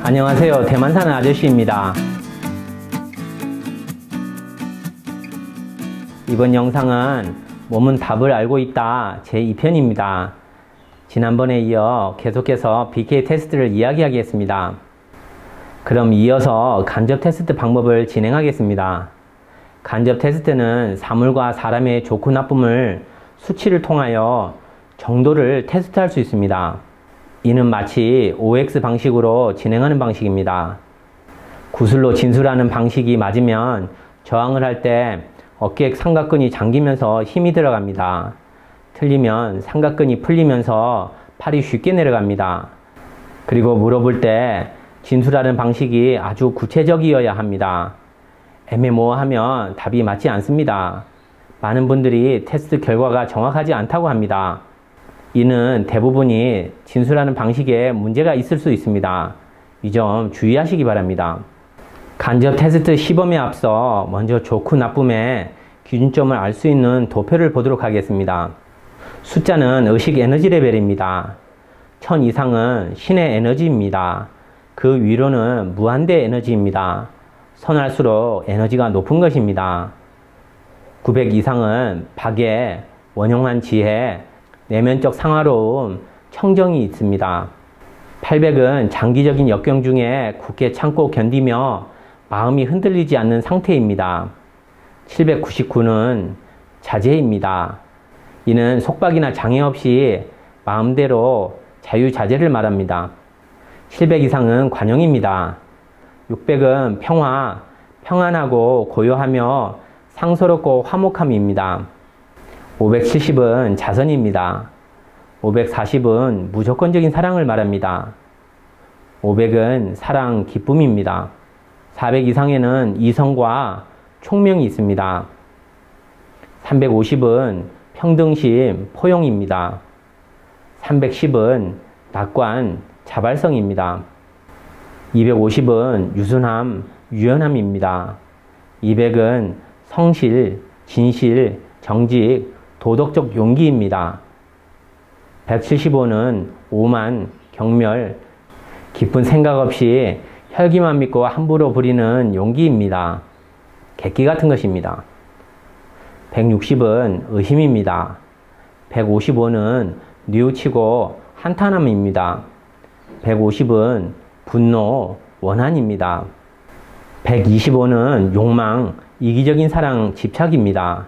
안녕하세요. 대만 사는 아저씨입니다. 이번 영상은 몸은 답을 알고 있다 제2편입니다. 지난번에 이어 계속해서 BK 테스트를 이야기하겠습니다. 그럼 이어서 간접 테스트 방법을 진행하겠습니다. 간접 테스트는 사물과 사람의 좋고 나쁨을 수치를 통하여 정도를 테스트할 수 있습니다. 이는 마치 OX 방식으로 진행하는 방식입니다. 구슬로 진술하는 방식이 맞으면 저항을 할 때 어깨 삼각근이 잠기면서 힘이 들어갑니다. 틀리면 삼각근이 풀리면서 팔이 쉽게 내려갑니다. 그리고 물어볼 때 진술하는 방식이 아주 구체적이어야 합니다. 애매모호하면 답이 맞지 않습니다. 많은 분들이 테스트 결과가 정확하지 않다고 합니다. 이는 대부분이 진술하는 방식에 문제가 있을 수 있습니다. 이 점 주의하시기 바랍니다. 간접 테스트 시범에 앞서 먼저 좋고 나쁨의 기준점을 알 수 있는 도표를 보도록 하겠습니다. 숫자는 의식 에너지 레벨입니다. 1000 이상은 신의 에너지입니다. 그 위로는 무한대 에너지입니다. 선할수록 에너지가 높은 것입니다. 900 이상은 박애, 원용한 지혜, 내면적 상화로움, 청정이 있습니다. 800은 장기적인 역경 중에 굳게 참고 견디며 마음이 흔들리지 않는 상태입니다. 799는 자제입니다. 이는 속박이나 장애 없이 마음대로 자유자재를 말합니다. 700 이상은 관용입니다. 600은 평화, 평안하고 고요하며 상서롭고 화목함입니다. 570은 자선입니다. 540은 무조건적인 사랑을 말합니다. 500은 사랑, 기쁨입니다. 400 이상에는 이성과 총명이 있습니다. 350은 평등심, 포용입니다. 310은 낙관, 자발성입니다. 250은 유순함, 유연함입니다. 200은 성실, 진실, 정직, 도덕적 용기입니다. 175는 오만, 경멸, 깊은 생각 없이 혈기만 믿고 함부로 부리는 용기입니다. 객기 같은 것입니다. 160은 의심입니다. 155는 뉘우치고 한탄함입니다. 150은 분노, 원한입니다. 125는 욕망, 이기적인 사랑, 집착입니다.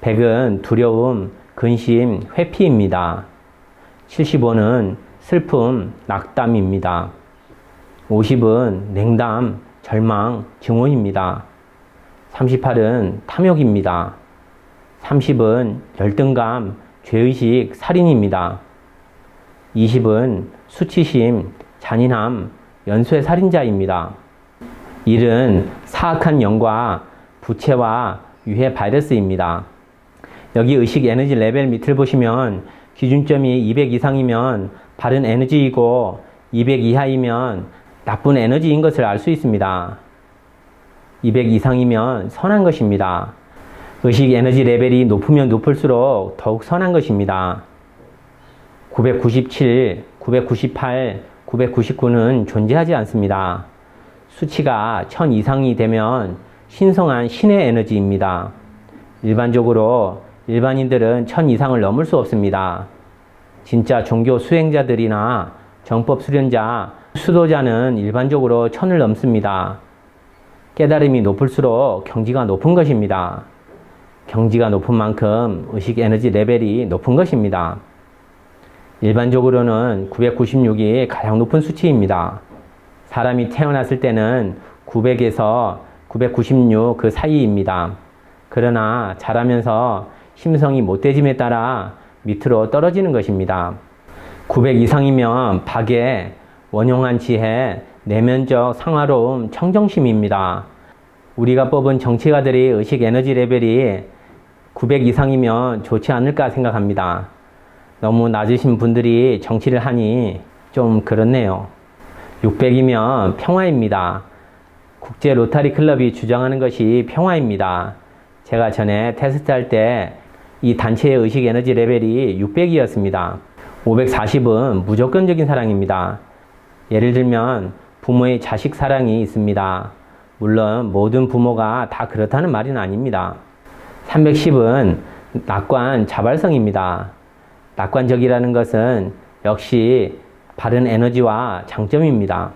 100은 두려움, 근심, 회피입니다. 75는 슬픔, 낙담입니다. 50은 냉담, 절망, 증오입니다. 38은 탐욕입니다. 30은 열등감, 죄의식, 살인입니다. 20은 수치심, 잔인함, 연쇄 살인자입니다. 1은 사악한 영과 부채와 유해 바이러스입니다. 여기 의식 에너지 레벨 밑을 보시면 기준점이 200 이상이면 바른 에너지이고 200 이하이면 나쁜 에너지인 것을 알 수 있습니다. 200 이상이면 선한 것입니다. 의식 에너지 레벨이 높으면 높을수록 더욱 선한 것입니다. 997, 998, 999는 존재하지 않습니다. 수치가 1000 이상이 되면 신성한 신의 에너지입니다. 일반적으로 일반인들은 1000 이상을 넘을 수 없습니다. 진짜 종교 수행자들이나 정법 수련자, 수도자는 일반적으로 1000을 넘습니다. 깨달음이 높을수록 경지가 높은 것입니다. 경지가 높은 만큼 의식 에너지 레벨이 높은 것입니다. 일반적으로는 996이 가장 높은 수치입니다. 사람이 태어났을 때는 900에서 996 그 사이입니다. 그러나 자라면서 심성이 못돼짐에 따라 밑으로 떨어지는 것입니다. 900 이상이면 박애, 원용한 지혜, 내면적 상화로움, 청정심입니다. 우리가 뽑은 정치가들의 의식 에너지 레벨이 900 이상이면 좋지 않을까 생각합니다. 너무 낮으신 분들이 정치를 하니 좀 그렇네요. 600이면 평화입니다. 국제 로타리 클럽이 주장하는 것이 평화입니다. 제가 전에 테스트할 때 이 단체의 의식 에너지 레벨이 600이었습니다. 540은 무조건적인 사랑입니다. 예를 들면 부모의 자식 사랑이 있습니다. 물론 모든 부모가 다 그렇다는 말은 아닙니다. 310은 낙관 자발성입니다. 낙관적이라는 것은 역시 바른 에너지와 장점입니다.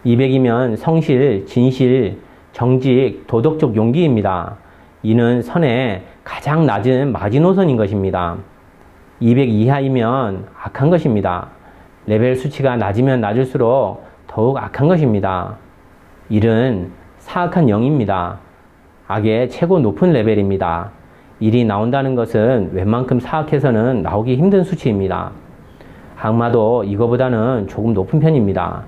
200이면 성실, 진실, 정직, 도덕적 용기입니다. 이는 선의 가장 낮은 마지노선인 것입니다. 200 이하이면 악한 것입니다. 레벨 수치가 낮으면 낮을수록 더욱 악한 것입니다. 1은 사악한 영입니다. 악의 최고 높은 레벨입니다. 1이 나온다는 것은 웬만큼 사악해서는 나오기 힘든 수치입니다. 악마도 이거보다는 조금 높은 편입니다.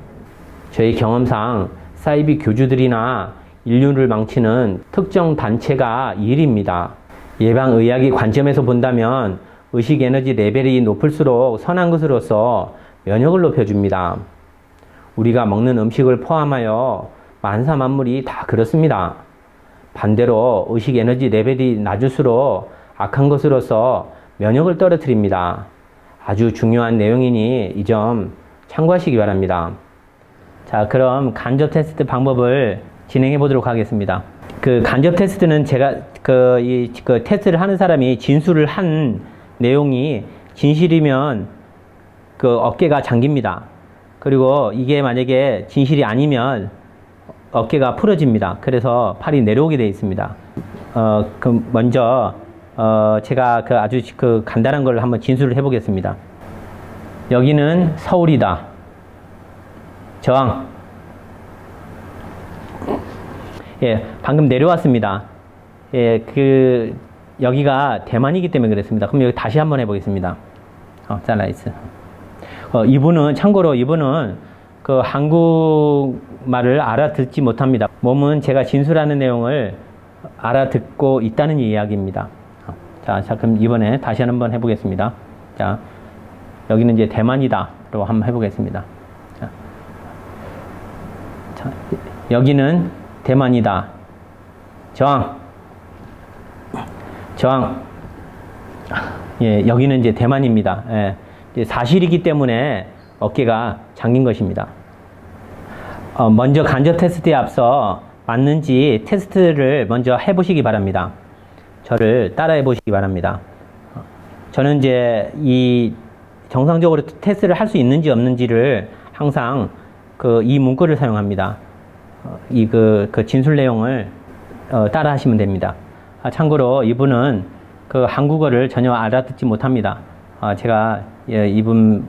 저희 경험상 사이비 교주들이나 인류를 망치는 특정 단체가 1입니다. 예방의학의 관점에서 본다면 의식에너지 레벨이 높을수록 선한 것으로서 면역을 높여줍니다. 우리가 먹는 음식을 포함하여 만사 만물이 다 그렇습니다. 반대로 의식에너지 레벨이 낮을수록 악한 것으로서 면역을 떨어뜨립니다. 아주 중요한 내용이니 이 점 참고하시기 바랍니다. 자, 그럼 간접 테스트 방법을 진행해 보도록 하겠습니다. 그 간접 테스트는 제가 그 테스트를 하는 사람이 진술을 한 내용이 진실이면 그 어깨가 잠깁니다. 그리고 이게 만약에 진실이 아니면 어깨가 풀어집니다. 그래서 팔이 내려오게 되어 있습니다. 먼저 제가 아주 간단한 걸 한번 진술을 해보겠습니다. 여기는 서울이다. 저항. 예, 방금 내려왔습니다. 예, 여기가 대만이기 때문에 그랬습니다. 그럼 여기 다시 한번 해보겠습니다. 잘라있어. 참고로 이분은 그 한국말을 알아듣지 못합니다. 몸은 제가 진술하는 내용을 알아듣고 있다는 이야기입니다. 자, 그럼 이번에 다시 한번 해보겠습니다. 자, 여기는 이제 대만이다로 한번 해보겠습니다. 자, 여기는 대만이다. 저항. 저항. 예, 여기는 이제 대만입니다. 예, 이제 사실이기 때문에 어깨가 잠긴 것입니다. 먼저 간접 테스트에 앞서 맞는지 테스트를 먼저 해보시기 바랍니다. 저를 따라해 보시기 바랍니다. 저는 이제 정상적으로 테스트를 할 수 있는지 없는지를 항상 이 문구를 사용합니다. 진술 내용을 따라 하시면 됩니다. 참고로 이분은 한국어를 전혀 알아듣지 못합니다. 제가 이분한테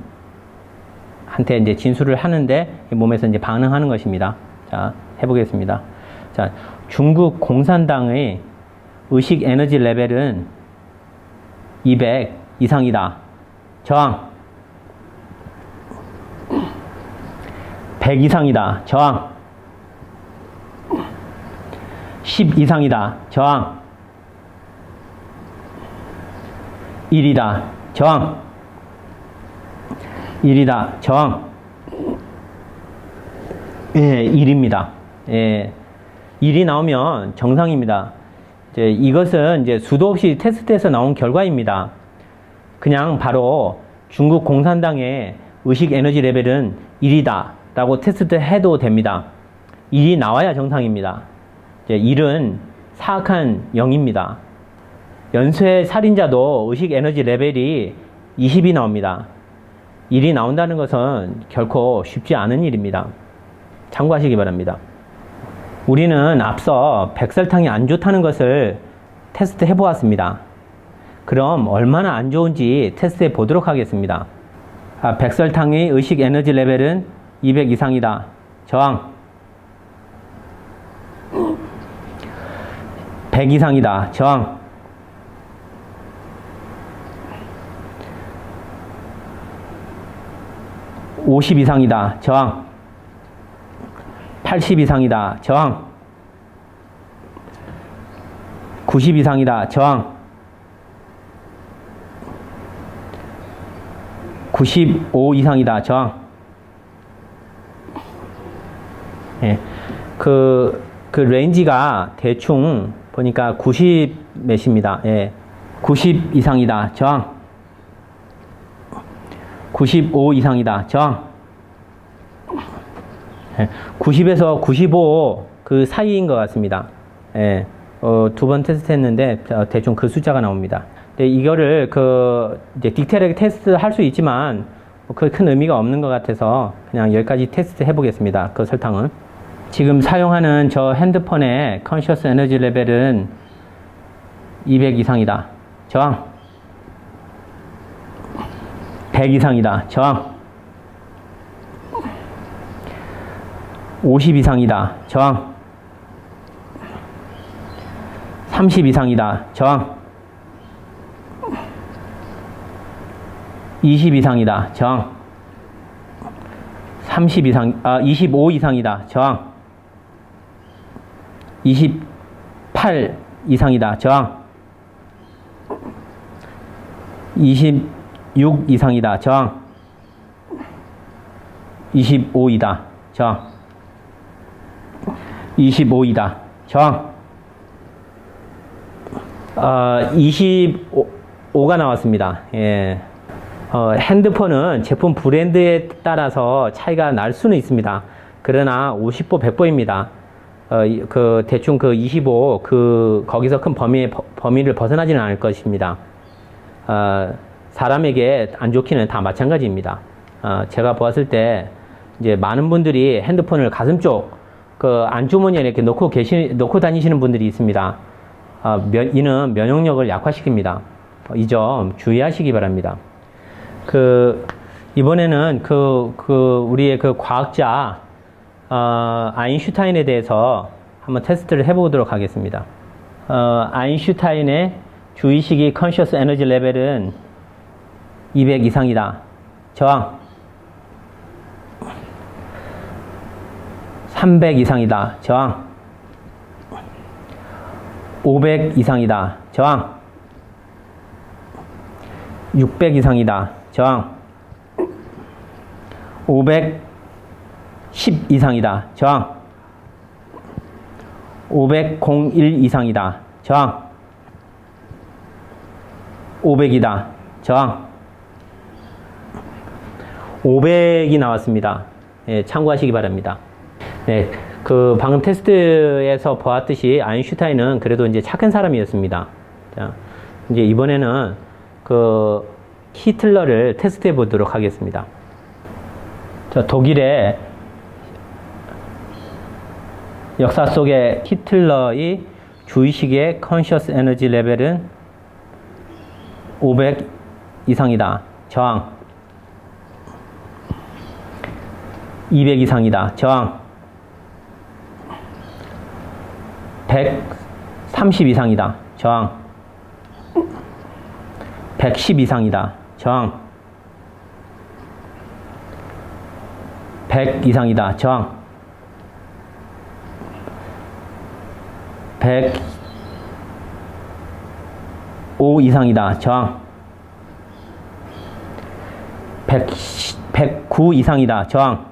이제 진술을 하는데 몸에서 이제 반응하는 것입니다. 자, 해보겠습니다. 자, 중국 공산당의 의식 에너지 레벨은 200 이상이다. 저항. 100 이상이다. 저항. 10 이상이다. 저항. 1이다. 저항. 1이다. 저항. 예, 1입니다. 예, 1이 나오면 정상입니다. 이것은 이제 수도 없이 테스트에서 나온 결과입니다. 그냥 바로 중국 공산당의 의식 에너지 레벨은 1이다 라고 테스트 해도 됩니다. 1이 나와야 정상입니다. 1은 사악한 0입니다. 연쇄 살인자도 의식 에너지 레벨이 20이 나옵니다. 1이 나온다는 것은 결코 쉽지 않은 일입니다. 참고하시기 바랍니다. 우리는 앞서 백설탕이 안 좋다는 것을 테스트 해보았습니다. 그럼 얼마나 안 좋은지 테스트해 보도록 하겠습니다. 백설탕의 의식 에너지 레벨은 200 이상이다. 저항. 100 이상이다. 저항. 50 이상이다. 저항. 80 이상이다. 저항. 90 이상이다. 저항. 95 이상이다. 저항. 예. 그 레인지가 대충 보니까 90 몇입니다. 예. 90 이상이다. 저항. 95 이상이다. 저항. 90에서 95 그 사이인 것 같습니다. 예, 2번 테스트 했는데 대충 그 숫자가 나옵니다. 이거를 이제 딕테일하게 테스트 할 수 있지만 그 큰 의미가 없는 것 같아서 그냥 여기까지 테스트 해보겠습니다. 그 설탕은. 지금 사용하는 저 핸드폰의 컨셔스 에너지 레벨은 200 이상이다. 저항. 100 이상이다. 저항. 50 이상이다. 저항. 30 이상이다. 저항. 20 이상이다. 저항. 25 이상이다. 저항. 28 이상이다. 저항. 26 이상이다. 저항. 25이다. 저항. 25이다. 저항. 25가 나왔습니다. 예. 핸드폰은 제품 브랜드에 따라서 차이가 날 수는 있습니다. 그러나 50보 100보입니다. 대충 25, 거기서 큰 범위를 벗어나지는 않을 것입니다. 사람에게 안 좋기는 다 마찬가지입니다. 제가 보았을 때, 이제 많은 분들이 핸드폰을 가슴 쪽, 안주머니에 이렇게 놓고 다니시는 분들이 있습니다. 이는 면역력을 약화시킵니다. 이 점 주의하시기 바랍니다. 이번에는 우리의 과학자, 아인슈타인에 대해서 한번 테스트를 해보도록 하겠습니다. 아인슈타인의 주의식이 컨셔스 에너지 레벨은 200 이상이다. 저항. 300 이상이다. 저항. 500 이상이다. 저항. 600 이상이다. 저항. 510 이상이다. 저항. 501 이상이다. 저항. 500이다. 저항. 500이 나왔습니다. 예, 참고하시기 바랍니다. 네, 방금 테스트에서 보았듯이 아인슈타인은 그래도 이제 착한 사람이었습니다. 자, 이제 이번에는 히틀러를 테스트해 보도록 하겠습니다. 자, 독일의 역사 속에 히틀러의 주의식의 컨셔스 에너지 레벨은 500 이상이다. 저항. 200 이상이다. 저항. 130 이상이다. 저항. 110 이상이다. 저항. 100 이상이다. 저항. 105 이상이다. 저항. 109 이상이다. 저항.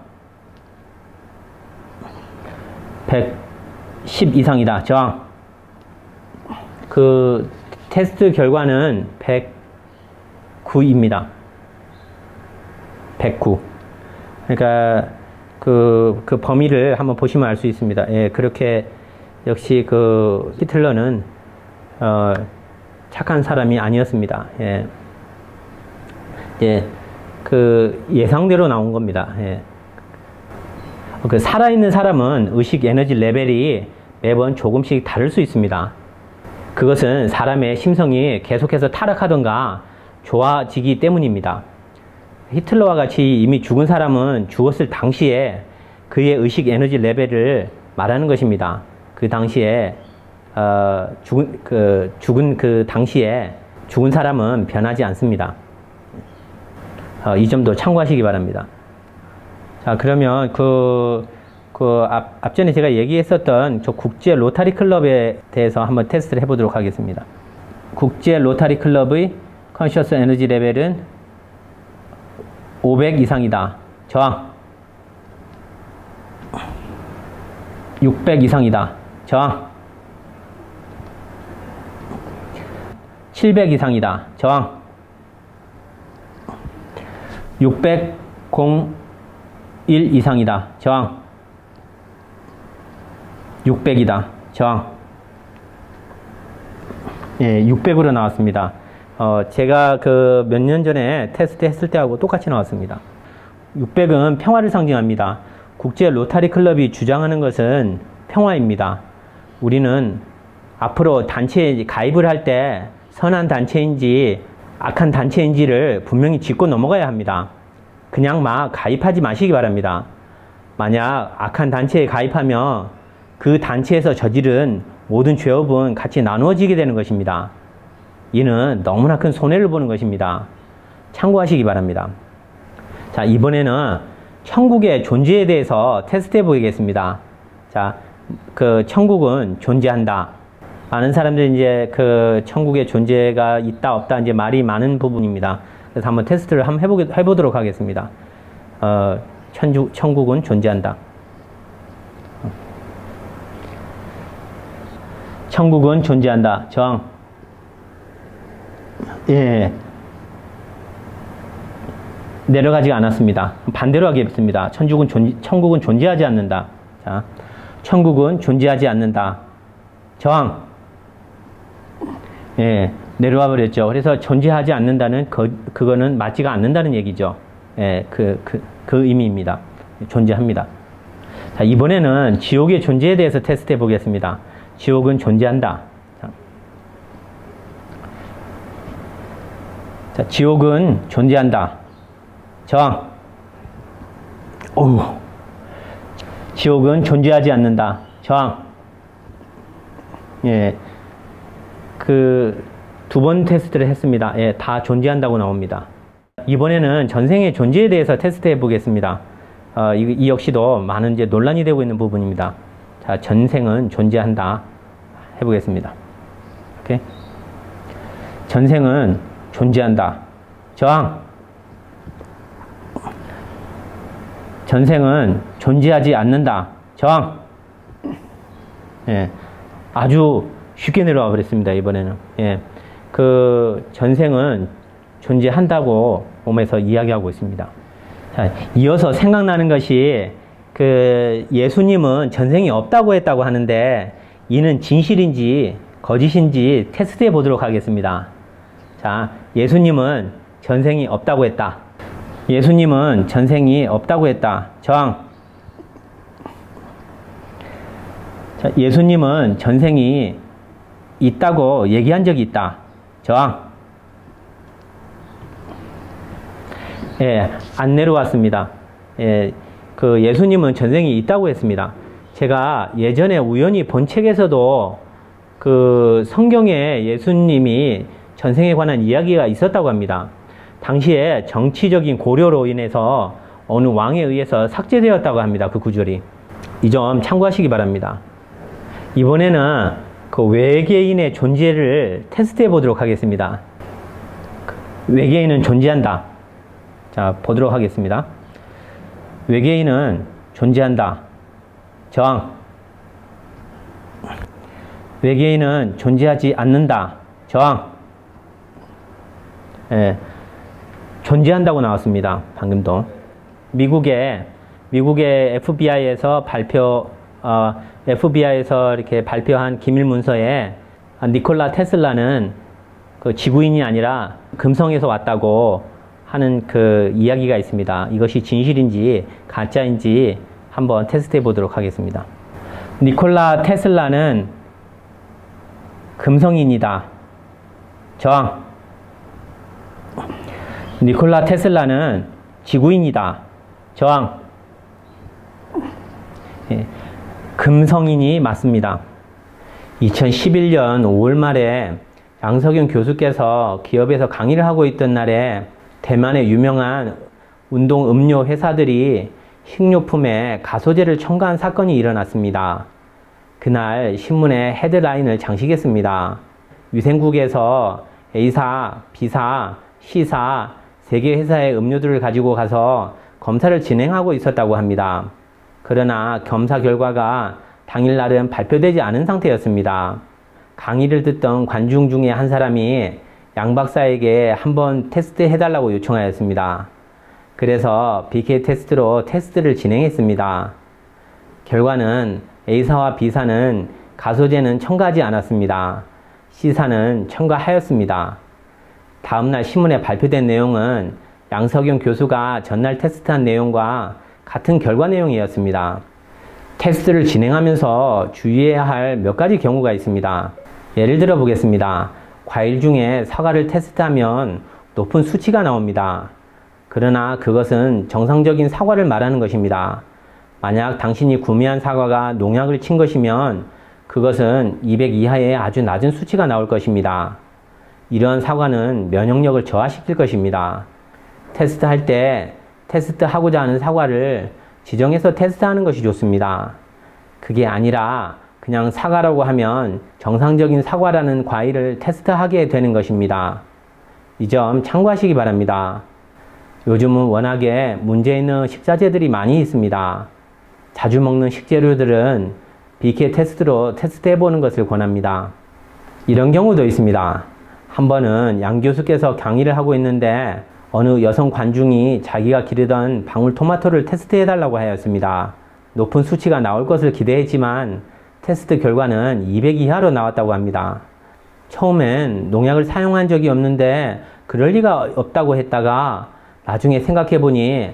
110 이상이다. 저항. 테스트 결과는 109입니다. 109. 그러니까 그 범위를 한번 보시면 알 수 있습니다. 예, 그렇게 역시 히틀러는 착한 사람이 아니었습니다. 예. 예, 예상대로 나온 겁니다. 예. 살아있는 사람은 의식 에너지 레벨이 매번 조금씩 다를 수 있습니다. 그것은 사람의 심성이 계속해서 타락하던가 좋아지기 때문입니다. 히틀러와 같이 이미 죽은 사람은 죽었을 당시에 그의 의식 에너지 레벨을 말하는 것입니다. 그 당시에 죽은 그 당시에 죽은 사람은 변하지 않습니다. 이 점도 참고하시기 바랍니다. 자, 그러면 앞전에 제가 얘기했었던 저 국제 로타리 클럽에 대해서 한번 테스트를 해보도록 하겠습니다. 국제 로타리 클럽의 컨셔스 에너지 레벨은 500 이상이다. 저항. 600 이상이다. 저항. 700 이상이다. 저항. 601 이상이다. 저항. 600이다. 저항. 예, 600으로 나왔습니다. 제가 그 몇 년 전에 테스트 했을 때하고 똑같이 나왔습니다. 600은 평화를 상징합니다. 국제 로타리 클럽이 주장하는 것은 평화입니다. 우리는 앞으로 단체에 가입을 할 때 선한 단체인지 악한 단체인지를 분명히 짚고 넘어가야 합니다. 그냥 막 가입하지 마시기 바랍니다. 만약 악한 단체에 가입하면 그 단체에서 저지른 모든 죄업은 같이 나누어지게 되는 것입니다. 이는 너무나 큰 손해를 보는 것입니다. 참고하시기 바랍니다. 자, 이번에는 천국의 존재에 대해서 테스트해 보겠습니다. 자, 그 천국은 존재한다. 많은 사람들이 이제 그 천국의 존재가 있다 없다 이제 말이 많은 부분입니다. 그래서 한번 테스트를 한번 해보도록 하겠습니다. 천국은 존재한다. 천국은 존재한다. 저항. 예. 내려가지 않았습니다. 반대로 하겠습니다. 천국은 존재하지 않는다. 자, 천국은 존재하지 않는다. 저항. 예, 내려와 버렸죠. 그래서 존재하지 않는다는 그거는 맞지가 않는다는 얘기죠. 예, 그 의미입니다. 존재합니다. 자, 이번에는 지옥의 존재에 대해서 테스트해 보겠습니다. 지옥은 존재한다. 자, 지옥은 존재한다. 저항. 오. 지옥은 존재하지 않는다. 저항. 예. 그 두 번 테스트를 했습니다. 예, 다 존재한다고 나옵니다. 이번에는 전생의 존재에 대해서 테스트해 보겠습니다. 이 역시도 많은 이제 논란이 되고 있는 부분입니다. 자, 전생은 존재한다. 해보겠습니다. 오케이. 전생은 존재한다. 저항. 전생은 존재하지 않는다. 저항. 예. 아주 쉽게 내려와 버렸습니다. 이번에는. 예. 그 전생은 존재한다고 몸에서 이야기하고 있습니다. 자, 이어서 생각나는 것이 그 예수님은 전생이 없다고 했다고 하는데 이는 진실인지 거짓인지 테스트해 보도록 하겠습니다. 자, 예수님은 전생이 없다고 했다. 예수님은 전생이 없다고 했다. 저항. 자, 예수님은 전생이 있다고 얘기한 적이 있다. 저항. 예, 안 내려왔습니다. 예, 그 예수님은 전생이 있다고 했습니다. 제가 예전에 우연히 본 책에서도 그 성경에 예수님이 전생에 관한 이야기가 있었다고 합니다. 당시에 정치적인 고려로 인해서 어느 왕에 의해서 삭제되었다고 합니다. 그 구절이. 이 점 참고하시기 바랍니다. 이번에는 그 외계인의 존재를 테스트해 보도록 하겠습니다. 외계인은 존재한다. 자, 보도록 하겠습니다. 외계인은 존재한다. 저항. 외계인은 존재하지 않는다. 저항. 예, 존재한다고 나왔습니다. 방금도. 미국의 FBI에서 FBI에서 이렇게 발표한 기밀 문서에 니콜라 테슬라는 그 지구인이 아니라 금성에서 왔다고 하는 그 이야기가 있습니다. 이것이 진실인지 가짜인지 한번 테스트해 보도록 하겠습니다. 니콜라 테슬라는 금성인이다. 저항. 니콜라 테슬라는 지구인이다. 저항. 예, 금성인이 맞습니다. 2011년 5월 말에 양석윤 교수께서 기업에서 강의를 하고 있던 날에 대만의 유명한 운동 음료 회사들이 식료품에 가소제를 첨가한 사건이 일어났습니다. 그날 신문에 헤드라인을 장식했습니다. 위생국에서 A사, B사, C사 3개 회사의 음료들을 가지고 가서 검사를 진행하고 있었다고 합니다. 그러나 검사 결과가 당일날은 발표되지 않은 상태였습니다. 강의를 듣던 관중 중에 한 사람이 양 박사에게 한번 테스트 해달라고 요청하였습니다. 그래서 BK 테스트로 테스트를 진행했습니다. 결과는 A사와 B사는 가소제는 첨가하지 않았습니다. C사는 첨가하였습니다. 다음날 신문에 발표된 내용은 양석용 교수가 전날 테스트한 내용과 같은 결과 내용이었습니다. 테스트를 진행하면서 주의해야 할 몇 가지 경우가 있습니다. 예를 들어 보겠습니다. 과일 중에 사과를 테스트하면 높은 수치가 나옵니다. 그러나 그것은 정상적인 사과를 말하는 것입니다. 만약 당신이 구매한 사과가 농약을 친 것이면 그것은 200 이하의 아주 낮은 수치가 나올 것입니다. 이런 사과는 면역력을 저하시킬 것입니다. 테스트할 때 테스트하고자 하는 사과를 지정해서 테스트하는 것이 좋습니다. 그게 아니라 그냥 사과라고 하면 정상적인 사과라는 과일을 테스트하게 되는 것입니다. 이 점 참고하시기 바랍니다. 요즘은 워낙에 문제 있는 식자재들이 많이 있습니다. 자주 먹는 식재료들은 BK 테스트로 테스트해보는 것을 권합니다. 이런 경우도 있습니다. 한 번은 양 교수께서 강의를 하고 있는데 어느 여성 관중이 자기가 기르던 방울토마토를 테스트해달라고 하였습니다. 높은 수치가 나올 것을 기대했지만 테스트 결과는 200 이하로 나왔다고 합니다. 처음엔 농약을 사용한 적이 없는데 그럴 리가 없다고 했다가 나중에 생각해보니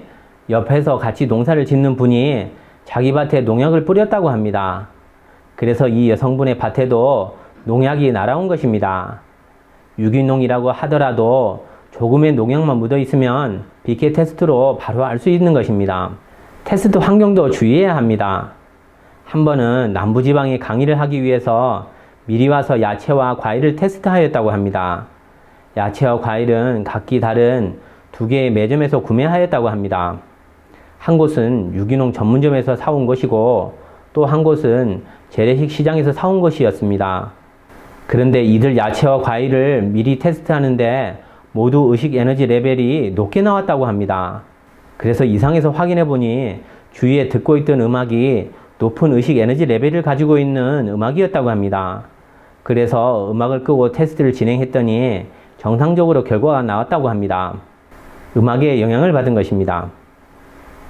옆에서 같이 농사를 짓는 분이 자기 밭에 농약을 뿌렸다고 합니다. 그래서 이 여성분의 밭에도 농약이 날아온 것입니다. 유기농이라고 하더라도 조금의 농약만 묻어 있으면 BK 테스트로 바로 알 수 있는 것입니다. 테스트 환경도 주의해야 합니다. 한 번은 남부지방에 강의를 하기 위해서 미리 와서 야채와 과일을 테스트하였다고 합니다. 야채와 과일은 각기 다른 두 개의 매점에서 구매하였다고 합니다. 한 곳은 유기농 전문점에서 사온 것이고 또 한 곳은 재래식 시장에서 사온 것이었습니다. 그런데 이들 야채와 과일을 미리 테스트하는데 모두 의식 에너지 레벨이 높게 나왔다고 합니다. 그래서 이상해서 확인해 보니 주위에 듣고 있던 음악이 높은 의식 에너지 레벨을 가지고 있는 음악이었다고 합니다. 그래서 음악을 끄고 테스트를 진행했더니 정상적으로 결과가 나왔다고 합니다. 음악에 영향을 받은 것입니다.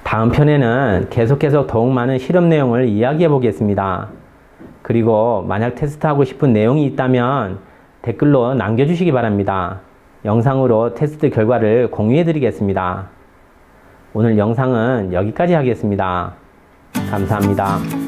다음 편에는 계속해서 더욱 많은 실험 내용을 이야기해 보겠습니다. 그리고 만약 테스트하고 싶은 내용이 있다면 댓글로 남겨주시기 바랍니다. 영상으로 테스트 결과를 공유해 드리겠습니다. 오늘 영상은 여기까지 하겠습니다. 감사합니다.